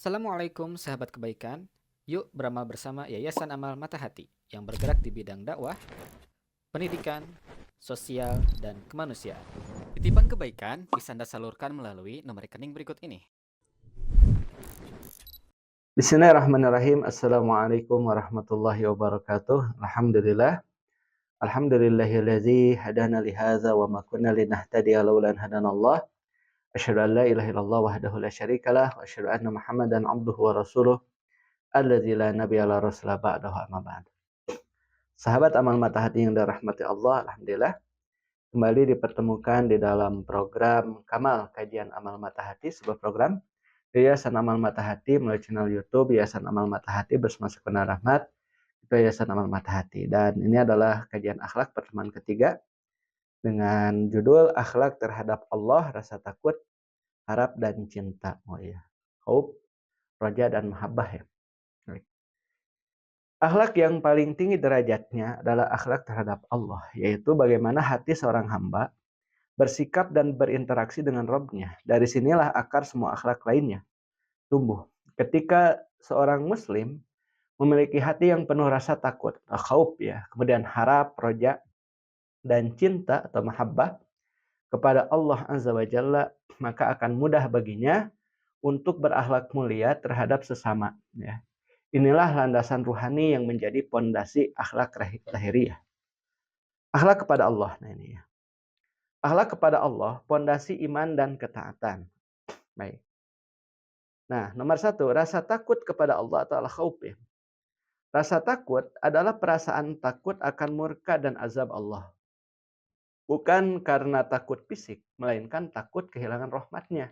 Assalamualaikum sahabat kebaikan. Yuk beramal bersama Yayasan Amal Mata Hati yang bergerak di bidang dakwah, pendidikan, sosial, dan kemanusiaan. Titipan kebaikan bisa Anda salurkan melalui nomor rekening berikut ini. Bismillahirrahmanirrahim. Assalamualaikum warahmatullahi wabarakatuh. Alhamdulillah. Alhamdulillahillazi hadana li hadza wa ma kunna linahtadiya laula an hadanallah. Asyhadu an la ilaha illallah wahdahu la syarikalah wa asyhadu anna Muhammadan abduhu wa rasuluh allazi la nabiyya la rasula ba'dahu amma ba'd. Sahabat amal mata hati yang dirahmati Allah, alhamdulillah kembali dipertemukan di dalam program Kamal Kajian Amal Mata Hati, sebuah program Yayasan Amal Mata Hati melalui channel YouTube Yayasan Amal Mata Hati bersama Sekolah Rahmat, itu Yayasan Amal Mata Hati. Dan ini adalah kajian akhlak pertemuan ketiga dengan judul Akhlak Terhadap Allah, Rasa Takut, Harap dan Cinta. Oh iya, Hope, Roja dan Mahabbah ya. Akhlak yang paling tinggi derajatnya adalah akhlak terhadap Allah, yaitu bagaimana hati seorang hamba bersikap dan berinteraksi dengan Rabb-Nya. Dari sinilah akar semua akhlak lainnya tumbuh. Ketika seorang muslim memiliki hati yang penuh rasa takut, khauf ya, kemudian harap, roja, dan cinta atau mahabbah kepada Allah Azza wa Jalla, maka akan mudah baginya untuk berakhlak mulia terhadap sesama. Ya. Inilah landasan ruhani yang menjadi pondasi akhlak lahiriah. Akhlak kepada Allah. Nah ini ya. Akhlak kepada Allah, pondasi iman dan ketaatan. Baik. Nah, nomor satu, rasa takut kepada Allah atau al-khauf ya. Rasa takut adalah perasaan takut akan murka dan azab Allah. Bukan karena takut fisik, melainkan takut kehilangan rahmatnya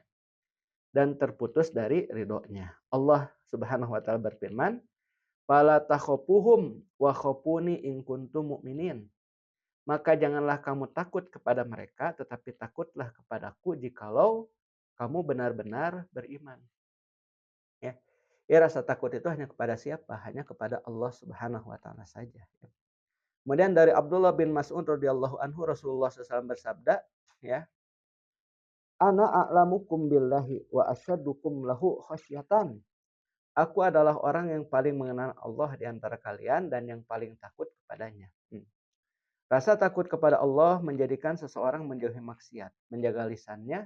dan terputus dari ridhonya. Allah Subhanahu wa taala berfirman, "Fala takhafuhum wa khafuni in kuntum mu'minin." Maka janganlah kamu takut kepada mereka, tetapi takutlah kepadaku jikalau kamu benar-benar beriman. Ya. Ya, rasa takut itu hanya kepada siapa? Hanya kepada Allah Subhanahu wa taala saja. Kemudian dari Abdullah bin Mas'ud radhiyallahu anhu Rasulullah SAW bersabda, ya, ana a'lamukum billahi wa asyaddukum lahu khasyatan. Aku adalah orang yang paling mengenal Allah di antara kalian dan yang paling takut kepadanya. Rasa takut kepada Allah menjadikan seseorang menjauhi maksiat, menjaga lisannya,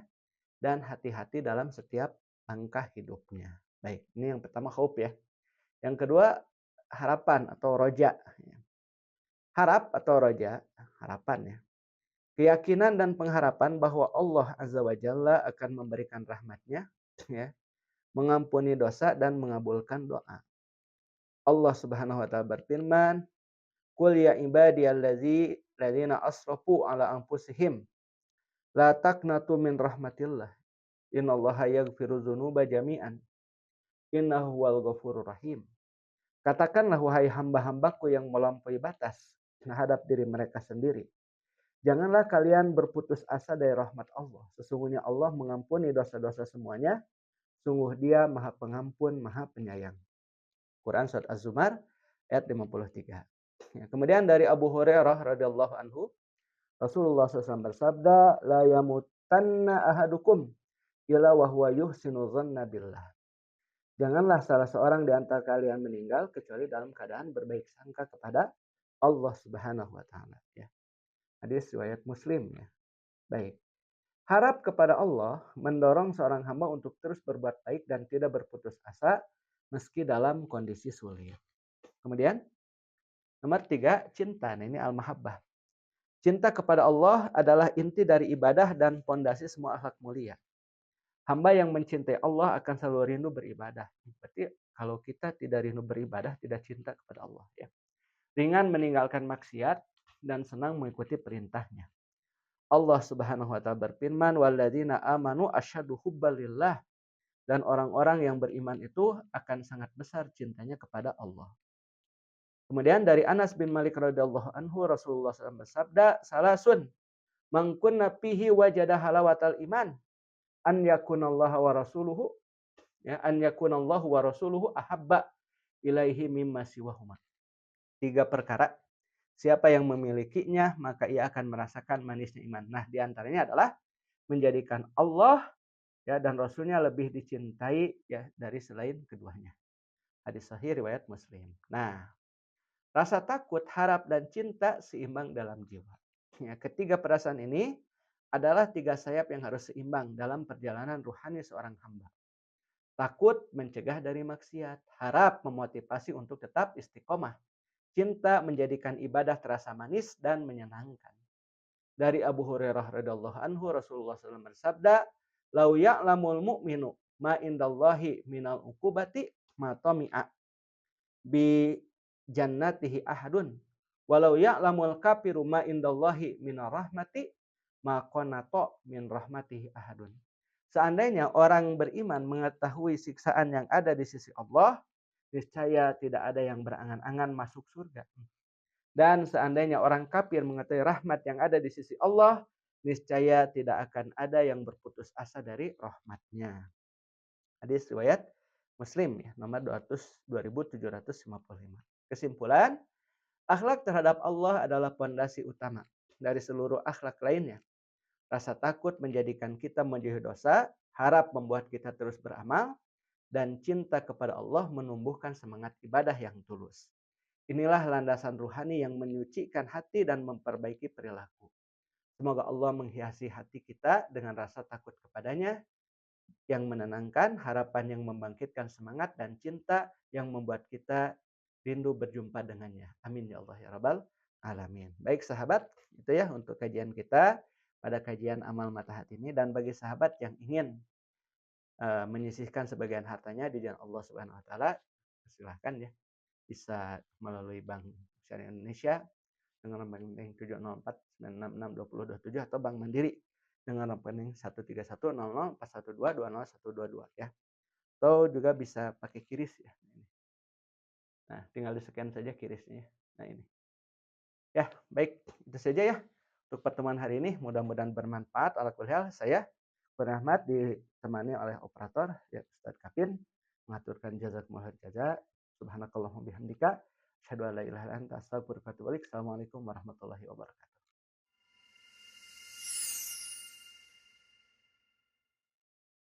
dan hati-hati dalam setiap langkah hidupnya. Baik, ini yang pertama khauf ya. Yang kedua, harapan atau roja. Harap atau roja, harapan ya. Keyakinan dan pengharapan bahwa Allah Azza wa Jalla akan memberikan rahmatnya, ya, mengampuni dosa dan mengabulkan doa. Allah Subhanahu wa taala berfirman, "Qul ya ibadiyalladzina asrafu ala anfusihim la taqnatu min rahmatillah. Innallaha yaghfiru dzunuba jami'an. Innahu huwal ghafurur rahim." Katakanlah wahai hamba-hambaku yang melampaui batas terhadap diri mereka sendiri. Janganlah kalian berputus asa dari rahmat Allah. Sesungguhnya Allah mengampuni dosa-dosa semuanya. Sungguh Dia Maha Pengampun, Maha Penyayang. Quran surat Az-Zumar ayat 53. Ya, kemudian dari Abu Hurairah radhiyallahu anhu, Rasulullah SAW bersabda, la yamutanna ahadukum illa wa huwa yuhsinu dhanna billah. Janganlah salah seorang di antara kalian meninggal kecuali dalam keadaan berbaik sangka kepada Allah Subhanahu wa taala, ya. Hadis riwayat Muslim ya. Baik. Harap kepada Allah mendorong seorang hamba untuk terus berbuat baik dan tidak berputus asa meski dalam kondisi sulit. Kemudian nomor 3, cinta. Nah, ini al-mahabbah. Cinta kepada Allah adalah inti dari ibadah dan pondasi semua akhlak mulia. Hamba yang mencintai Allah akan selalu rindu beribadah. Berarti kalau kita tidak rindu beribadah, tidak cinta kepada Allah, ya. Ringan meninggalkan maksiat dan senang mengikuti perintahnya. Allah Subhanahu wa taala berfirman, "Walladzina amanu asyaddu hubbalillah." Dan orang-orang yang beriman itu akan sangat besar cintanya kepada Allah. Kemudian dari Anas bin Malik radhiyallahu anhu Rasulullah SAW bersabda, "Salasun man kunna fihi wajada halawatal iman, an yakunallaha wa rasuluhu, ya, an yakunallahu wa rasuluhu ahabba ilaihi mimma siwahuma." 3 perkara, siapa yang memilikinya maka ia akan merasakan manisnya iman. Nah, di antaranya adalah menjadikan Allah ya, dan Rasulnya lebih dicintai ya dari selain keduanya. Hadis sahih riwayat Muslim. Nah, rasa takut, harap, dan cinta seimbang dalam jiwa. Ya, ketiga perasaan ini adalah tiga sayap yang harus seimbang dalam perjalanan ruhani seorang hamba. Takut mencegah dari maksiat, harap memotivasi untuk tetap istiqomah, cinta menjadikan ibadah terasa manis dan menyenangkan. Dari Abu Hurairah radhiyallahu anhu Rasulullah SAW bersabda, "Lau ya'lamul mu'minu ma indallahi minal uqubati ma tami'a bi jannatihi ahadun. Walau ya'lamul kafiru ma indallahi minar rahmati ma qanato min rahmatihi ahadun." Seandainya orang beriman mengetahui siksaan yang ada di sisi Allah, niscaya tidak ada yang berangan-angan masuk surga. Dan seandainya orang kafir mengetahui rahmat yang ada di sisi Allah, niscaya tidak akan ada yang berputus asa dari rahmatnya. Hadis riwayat Muslim ya, nomor 2755. Kesimpulan, akhlak terhadap Allah adalah pondasi utama dari seluruh akhlak lainnya. Rasa takut menjadikan kita menjauhi dosa, harap membuat kita terus beramal, dan cinta kepada Allah menumbuhkan semangat ibadah yang tulus. Inilah landasan ruhani yang menyucikan hati dan memperbaiki perilaku. Semoga Allah menghiasi hati kita dengan rasa takut kepadanya yang menenangkan, harapan yang membangkitkan semangat, dan cinta yang membuat kita rindu berjumpa dengannya. Amin ya Allah ya Rabbal Alamin. Baik sahabat, itu ya untuk kajian kita pada kajian amal mata hati ini. Dan bagi sahabat yang ingin menyisihkan sebagian hartanya di jalan Allah Subhanahu Wa Taala, silahkan ya, bisa melalui Bank Syariah Indonesia dengan nomor rekening 704 966 2027 atau Bank Mandiri dengan nomor rekening 1310041220122 ya. Atau juga bisa pakai QRIS ya. Nah, tinggal di-scan saja QRIS-nya. Nah, ini. Ya, baik, itu saja ya untuk pertemuan hari ini. Mudah-mudahan bermanfaat. Ala kulli hal, saya Kurnia Ahmad ditemani oleh operator ya Ustadz Kafin mengaturkan jazakumullah jaza. Subhanakallahumma bihamdika asyhadu an la ilaha illa anta astaghfiruka wa atubu ilaik. Assalamualaikum warahmatullahi wabarakatuh.